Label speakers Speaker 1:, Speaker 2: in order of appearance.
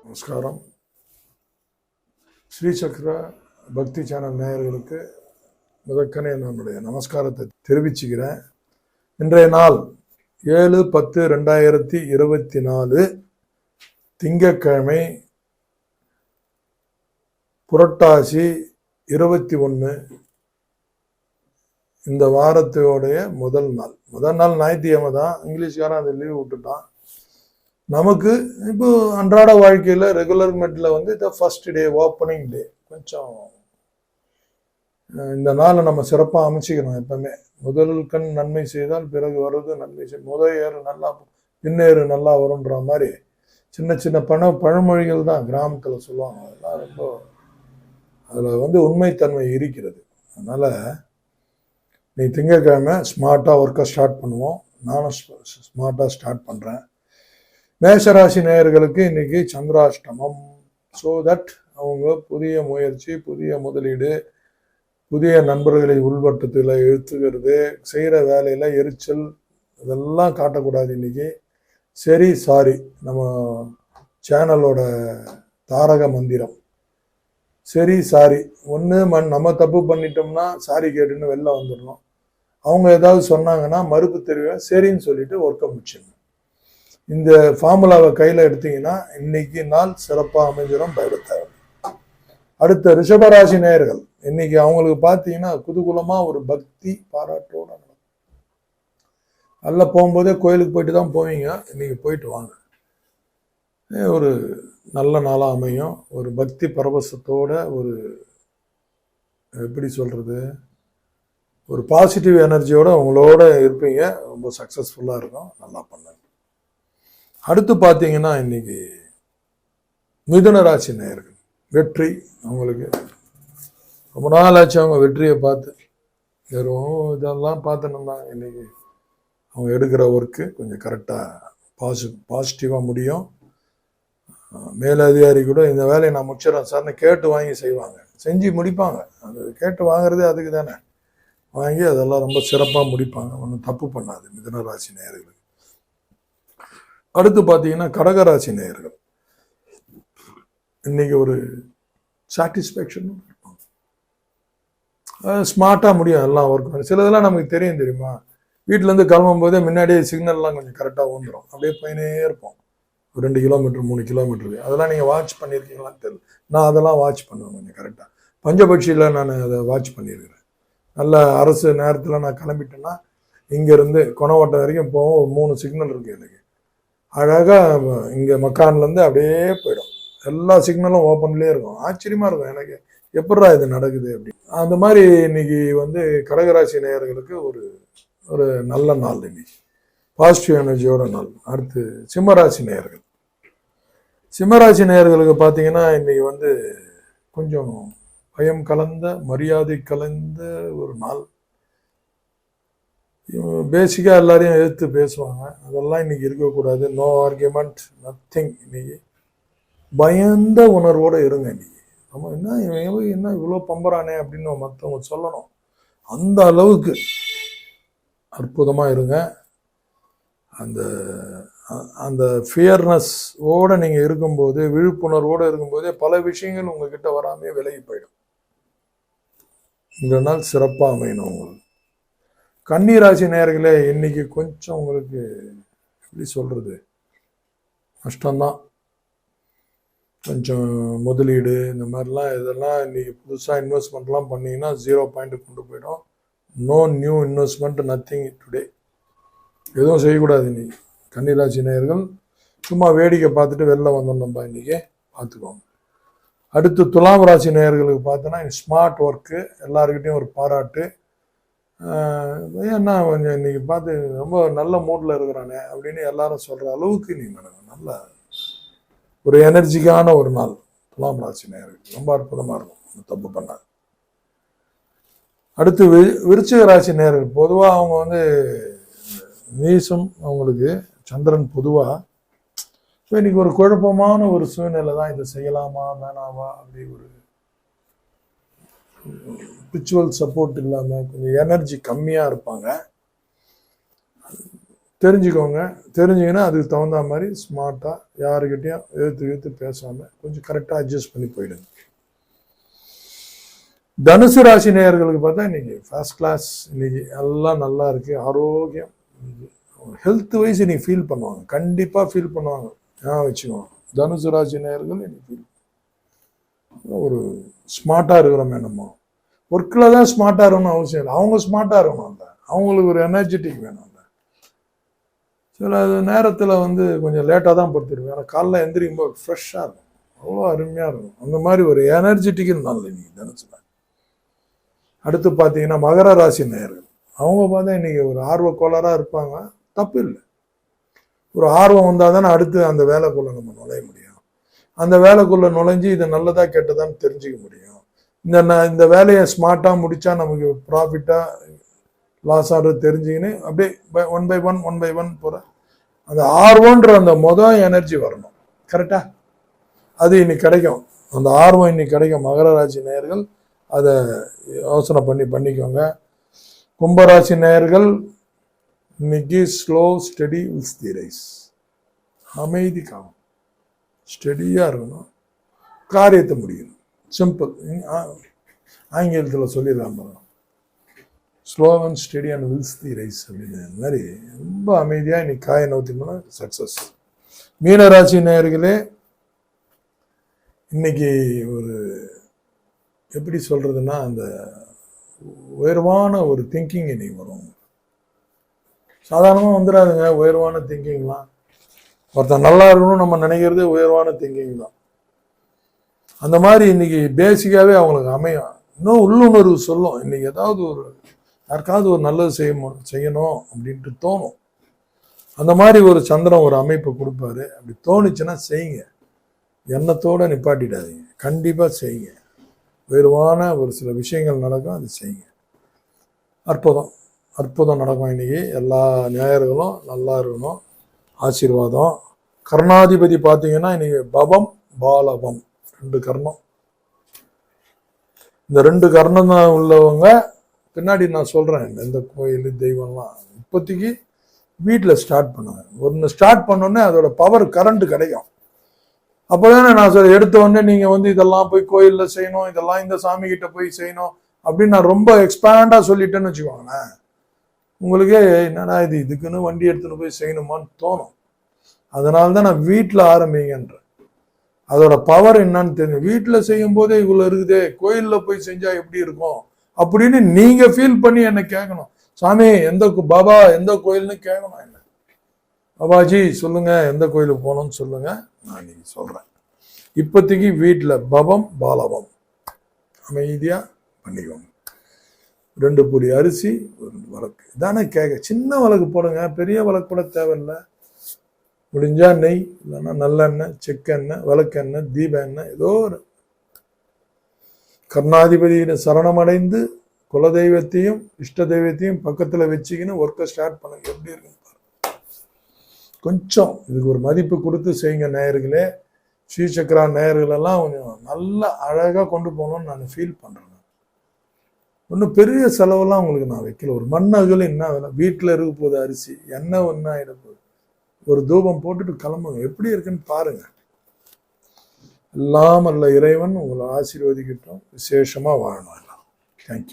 Speaker 1: நமஸ்காரம். ஸ்ரீசக்கர பக்தி சேனல் நேயர்களுக்கு முதற்கனே என்னுடைய நமஸ்காரத்தை தெரிவிச்சுக்கிறேன். இன்றைய நாள் 7/10/2024 திங்கட்கிழமை, புரட்டாசி 21. இந்த வாரத்தோடைய முதல் நாள் ஞாயிற்றுக்கிழமை தான். இங்கிலீஷ்காரன் அதை லீவ் விட்டுட்டான். நமக்கு இப்போ அன்றாட வாழ்க்கையில் ரெகுலர் மெட்டில் வந்து இந்த ஃபர்ஸ்ட் டே, ஓப்பனிங் டே. கொஞ்சம் இந்த நாளை நம்ம சிறப்பாக அமைச்சிக்கணும். எப்பவுமே முதல் கண் நன்மை செய்தால் பிறகு வர்றது நன்மை செய்யும். முதல் ஏறு நல்லா பின்னேறு நல்லா வரும்ன்ற மாதிரி சின்ன சின்ன பழமொழிகள் தான் கிராமத்தில் சொல்லுவாங்க. அதெல்லாம் ரொம்ப அதில் வந்து உண்மைத்தன்மை இருக்கிறது. அதனால் நீ திங்கட்கிழமை ஸ்மார்ட்டாக ஒர்க்கை ஸ்டார்ட் பண்ணுவோம். நானும் ஸ்மார்ட்டாக ஸ்டார்ட் பண்ணுறேன். மேஷராசி நேயர்களுக்கு இன்னைக்கு சந்திராஷ்டமம். ஸோ தட் அவங்க புதிய முயற்சி, புதிய முதலீடு, புதிய நண்பர்களை உள்வட்டத்தில் எழுத்துக்கிறது, செய்கிற வேலையில் எரிச்சல் இதெல்லாம் காட்டக்கூடாது இன்னைக்கு. சரி சாரி நம்ம சேனலோட தாரக மந்திரம். சரி சாரி. ஒன்று நம்ம தப்பு பண்ணிட்டோம்னா சாரி கேட்டுன்னு வெளில வந்துடணும். அவங்க ஏதாவது சொன்னாங்கன்னா மறுப்பு தெரியும், சரின்னு சொல்லிட்டு ஒர்க்கை முடிச்சிடணும். இந்த ஃபார்முலாவை கையில் எடுத்தீங்கன்னா இன்னைக்கு நாள் சிறப்பாக அமைஞ்சிடும், பயப்பட தேவை. அடுத்த ரிஷபராசி நேயர்கள் இன்னைக்கு அவங்களுக்கு பார்த்தீங்கன்னா குதூகூலமாக ஒரு பக்தி பாராட்டோட நல்லா போகும்போதே கோயிலுக்கு போயிட்டு தான் போவீங்க. இன்னைக்கு போயிட்டு வாங்க, ஒரு நல்ல நாளாக அமையும். ஒரு பக்தி பரவசத்தோட ஒரு எப்படி சொல்றது, ஒரு பாசிட்டிவ் எனர்ஜியோட உங்களோட இருப்பீங்க. ரொம்ப சக்ஸஸ்ஃபுல்லாக இருக்கும். நல்லா பண்ணுங்க. அடுத்து பார்த்தீங்கன்னா இன்னைக்கு மிதுன ராசி நேயர்கள் வெற்றி. அவங்களுக்கு ரொம்ப நாள் ஆச்சு அவங்க வெற்றியை பார்த்து. வெறும் இதெல்லாம் பார்த்துன்னு இன்னைக்கு அவங்க எடுக்கிற ஒர்க்கு கொஞ்சம் கரெக்டாக பாசிட்டிவாக முடியும். மேலதிகாரி கூட இந்த வேலையை நான் முடிச்சிடறேன் சார்னு கேட்டு வாங்கி செய்வாங்க, செஞ்சு முடிப்பாங்க. அது கேட்டு வாங்குறதே அதுக்கு தானே. வாங்கி அதெல்லாம் ரொம்ப சிறப்பாக முடிப்பாங்க. ஒன்றும் தப்பு பண்ணாது மிதுன ராசி நேயர்களுக்கு. அடுத்து பார்த்தீங்கன்னா கடகராசி நேயர்கள் இன்னைக்கு ஒரு சாட்டிஸ்ஃபேக்ஷன் இருப்பாங்க. ஸ்மார்ட்டாக முடியும் எல்லாம் ஒர்க். சிலதெல்லாம் நமக்கு தெரியுமா, வீட்டிலேருந்து கிளம்பும் போதே முன்னாடியே சிக்னல்லாம் கொஞ்சம் கரெக்டாக வந்துடும். அப்படியே போயினே இருப்போம். 2 கிலோமீட்டர் 3 கிலோமீட்டருக்கு. அதெல்லாம் நீங்கள் வாட்ச் பண்ணியிருக்கீங்களான்னு தெரியல. நான் அதெல்லாம் வாட்ச் பண்ணுவேன் கொஞ்சம் கரெக்டாக. பஞ்சபட்சியில் நான் அதை வாட்ச் பண்ணியிருக்கிறேன். நல்ல அரசு நேரத்தில் நான் கிளம்பிட்டேன்னா இங்கேருந்து கொணவட்டம் வரைக்கும் போவோம். ஒரு 3 சிக்னல் இருக்குது எனக்கு. அழகாக இங்கே மக்கான்லேருந்து அப்படியே போயிடும். எல்லா சிக்னலும் ஓப்பன்லேயே இருக்கும். ஆச்சரியமாக இருக்கும் எனக்கு, எப்படா இது நடக்குது அப்படின்னு. அந்த மாதிரி இன்னைக்கு வந்து கடகராசி நேயர்களுக்கு ஒரு நல்ல நாள் இன்னைக்கு, பாசிட்டிவ் எனர்ஜியோட நாள். அடுத்து சிம்மராசி நேயர்கள். சிம்மராசி நேயர்களுக்கு பார்த்தீங்கன்னா இன்னைக்கு வந்து கொஞ்சம் பயம் கலந்த, மரியாதை கலந்த ஒரு நாள். பேசிக்காக எல்லாரையும் எதிர்த்து பேசுவாங்க. அதெல்லாம் இன்னைக்கு இருக்கக்கூடாது. No argument, nothing. இன்னைக்கு பயந்த உணர்வோடு இருங்க. இன்னைக்கு நம்ம என்ன இவ்வளோ பம்பரானே அப்படின்னு மற்றவங்க சொல்லணும். அந்த அளவுக்கு அற்புதமாக இருங்க. அந்த ஃபியர்னஸ் ஓட நீங்கள் இருக்கும்போது, விழிப்புணர்வோடு இருக்கும்போதே பல விஷயங்கள் உங்ககிட்ட வராமே விலகி போயிடும். இந்த நாள் சிறப்பாக அமையணும் உங்களுக்கு. கன்னிராசி நேயர்களே இன்னைக்கு கொஞ்சம் உங்களுக்கு எப்படி சொல்றது, நஷ்டம்தான். கொஞ்சம் முதலீடு இந்த மாதிரிலாம் இதெல்லாம் இன்னைக்கு புதுசாக இன்வெஸ்ட்மெண்ட்லாம் பண்ணிங்கன்னா 0 பாயிண்ட் கொண்டு போயிடும். No new investment, nothing today. எதுவும் செய்யக்கூடாது இன்னைக்கு. கன்னிராசி நேயர்கள் சும்மா வேடிக்கை பார்த்துட்டு வெளில வந்தோம்ப்பா இன்னைக்கு பார்த்துக்கோங்க. அடுத்து துலாம் ராசி நேயர்களுக்கு பார்த்தோன்னா ஸ்மார்ட் ஒர்க்கு, எல்லாருக்கிட்டையும் ஒரு பாராட்டு. ஏன்னா கொஞ்சம் இன்னைக்கு பார்த்து ரொம்ப நல்ல மூடில் இருக்கிறானே அப்படின்னு எல்லாரும் சொல்கிற அளவுக்கு நீங்கள் நல்ல ஒரு எனர்ஜிக்கான ஒரு நாள். துலாம் ராசி நேயர்கள் ரொம்ப அற்புதமாக இருக்கும், தப்பு பண்ணாது. அடுத்து விருச்சிக ராசி நேயர்கள் பொதுவாக அவங்க வந்து நீசம் அவங்களுக்கு சந்திரன் பொதுவாக. ஸோ இன்னைக்கு ஒரு குழப்பமான ஒரு சூழ்நிலை தான். இதை செய்யலாமா வேணாமா அப்படி ஒரு ஸ்பிரிச்சுவல் சப்போர்ட் இல்லாமல் கொஞ்சம் எனர்ஜி கம்மியாக இருப்பாங்க. தெரிஞ்சுக்கோங்க. தெரிஞ்சுங்கன்னா அதுக்கு தகுந்த மாதிரி ஸ்மார்ட்டாக யாருக்கிட்டையும் எதிர்த்து பேசாமல் கொஞ்சம் கரெக்டாக அட்ஜஸ்ட் பண்ணி போயிடுங்க. தனுசு ராசி நேயர்களுக்கு பார்த்தா இன்னைக்கு ஃபர்ஸ்ட் கிளாஸ். இன்னைக்கு எல்லாம் நல்லா இருக்கு, ஆரோக்கியம். ஹெல்த் வைஸ் இன்னைக்கு ஃபீல் பண்ணுவாங்க, கண்டிப்பாக ஃபீல் பண்ணுவாங்க. வச்சுக்கோங்க, தனுசு ராசி நேயர்கள் இன்னைக்கு ஃபீல் ஒரு ஸ்மார்ட்டாக இருக்கிறோமே. நம்ம ஒர்க்கில் தான் ஸ்மார்ட்டாக இருக்கணும்னு அவசியம் இல்லை, அவங்க ஸ்மார்ட்டாக இருக்கணும். அந்த அவங்களுக்கு ஒரு எனர்ஜெட்டிக் வேணும். சில நேரத்தில் கொஞ்சம் லேட்டாக தான் படுத்துருவேன், ஆனால் காலைல எந்திரிக்கும் போது ஃப்ரெஷ்ஷாக இருக்கும், அவ்வளோ அருமையாக இருக்கும். அந்த மாதிரி ஒரு எனர்ஜெட்டிக்கு நல்ல இன்னைக்கு தனுசுல. அடுத்து பார்த்தீங்கன்னா மகர ராசி நேயர்கள், அவங்க பார்த்தா இன்னைக்கு ஒரு ஆர்வ கோளாறாக இருப்பாங்க. தப்பு இல்லை, ஒரு ஆர்வம் வந்தால் தானே அடுத்து அந்த வேலைக்குள்ளே நம்ம நுழைய முடியும். அந்த வேலைக்குள்ளே நுழைஞ்சு இது நல்லதா கெட்டதான்னு தெரிஞ்சுக்க முடியும். இந்த வேலையை ஸ்மார்ட்டாக முடித்தா நமக்கு ப்ராஃபிட்டாக லாஸ் ஆர்டர் தெரிஞ்சுக்கின்னு அப்படியே ஒன் பை ஒன் போகிற அந்த ஆர்வம்ன்ற அந்த எனர்ஜி வரணும். கரெக்டா? அது இன்னைக்கு கிடைக்கும், அந்த ஆர்வம் இன்னைக்கு கிடைக்கும். மகர ராசி நேயர்கள் அதை யோசனை பண்ணிக்கோங்க. கும்பராசி நேயர்கள் இன்னைக்கு slow steady wins the race. அமைதி காணும், ஸ்டடியாக இருக்கணும், காரியத்தை முடியணும். சிம்பிள். ஆங்கிலத்தில் சொல்லிடுறாங்க, slow and steady and wins the race அப்படின்னு மாதிரி ரொம்ப அமைதியாக இன்னைக்கு காயை நோத்தி போனால் சக்ஸஸ். மீனராசி நேயர்களே, இன்னைக்கு ஒரு எப்படி சொல்றதுன்னா அந்த உயர்வான ஒரு திங்கிங் இன்னைக்கு வரும். சாதாரணமாக வந்துடாதுங்க உயர்வான திங்கிங்லாம். ஒருத்தன் நல்லா இருக்கணும்னு நம்ம நினைக்கிறது உயர்வான திங்கிங் தான். அந்த மாதிரி இன்னைக்கு பேசிக்காவே அவங்களுக்கு அமையும். இன்னும் உள்ளுணர்வு சொல்லும், இன்னைக்கு ஏதாவது ஒரு யாருக்காவது ஒரு நல்லது செய்யணும் அப்படின்ட்டு தோணும். அந்த மாதிரி ஒரு சந்திரன் ஒரு அமைப்பை கொடுப்பாரு. அப்படி தோணுச்சுன்னா செய்யுங்க, எண்ணத்தோடு நிப்பாட்டிடாதீங்க, கண்டிப்பாக செய்யுங்க. உயர்வான ஒரு சில விஷயங்கள் நடக்கும், அது செய்யுங்க. அற்புதம் நடக்கும். இன்னைக்கு எல்லா ஞாயிறுகளும் நல்லா இருக்கணும். ஆசீர்வாதம். கர்ணாதிபதி பார்த்தீங்கன்னா இன்னைக்கு பவம் பாலவம், 2 கர்ணம். இந்த 2 கர்ணம் தான் உள்ளவங்க பின்னாடி நான் சொல்றேன். எந்த கோயில் தெய்வம்லாம் இப்போதைக்கு வீட்டில் ஸ்டார்ட் பண்ணுவேன். ஒன்று ஸ்டார்ட் பண்ணோடனே அதோட பவர் கரண்ட் கிடைக்கும். அப்போதானே நான் எடுத்த உடனே நீங்க இதெல்லாம் போய் கோயிலில் செய்யணும், இதெல்லாம் இந்த சாமி கிட்ட போய் செய்யணும் அப்படின்னு நான் ரொம்ப எக்ஸ்பேண்டா சொல்லிட்டேன்னு வச்சுக்கோங்களேன். உங்களுக்கே என்னடா இதுக்குன்னு வண்டி எடுத்துன்னு போய் செய்யணுமான்னு தோணும். அதனால்தான் நான் வீட்டில் ஆரம்பிங்கன்றேன். அதோட பவர் என்னன்னு தெரியும். வீட்டில் செய்யும் போதே இவ்வளோ இருக்குதே, கோயிலில் போய் செஞ்சா எப்படி இருக்கும் அப்படின்னு நீங்க ஃபீல் பண்ணி என்ன கேட்கணும். சாமி பாபா எந்த கோயில்னு கேட்கணும். என்ன பாபாஜி சொல்லுங்க, எந்த கோயிலுக்கு போகணும்னு சொல்லுங்க, நான் நீங்க சொல்றேன். இப்போதைக்கு வீட்டில் பவம் பாலவம் அமைதியா பண்ணிக்கோங்க. 2 பொடி அரிசி, 1 விளக்கு தானே கேட்க. சின்ன விளக்கு போடுங்க, பெரிய விளக்கு கூட தேவையில்லை. முடிஞ்சா நெய், இல்லைன்னா நல்லெண்ணெய், செக்கெண்ணெய், விளக்கெண்ணெய், தீப எண்ணெய், ஏதோ ஒரு கர்ணாதிபதியின சரணமடைந்து குலதெய்வத்தையும் இஷ்ட தெய்வத்தையும் பக்கத்தில் வச்சுக்கின்னு ஒர்க்கை ஸ்டார்ட் பண்ணுங்க. எப்படி இருக்கு கொஞ்சம் இதுக்கு ஒரு மதிப்பு கொடுத்து செய்யுங்க நேயர்களே. ஸ்ரீசக்கரா நேயர்களெல்லாம் கொஞ்சம் நல்லா அழகாக கொண்டு போகணும்னு நான் ஃபீல் பண்ணுறேன். ஒன்றும் பெரிய செலவெல்லாம் உங்களுக்கு நான் வைக்கல. ஒரு மண்ணகல் என்ன வேலை, வீட்டில் இருக்க போகுது அரிசி, எண்ணெய் ஒன்றா ஆகிட போகுது. ஒரு தூபம் போட்டுட்டு கிளம்புங்க, எப்படி இருக்குன்னு பாருங்க. எல்லாம் அல்ல இறைவன் உங்களை ஆசீர்வதிக்கட்டும். விசேஷமாக வாழணும் எல்லாம். தேங்க்யூ.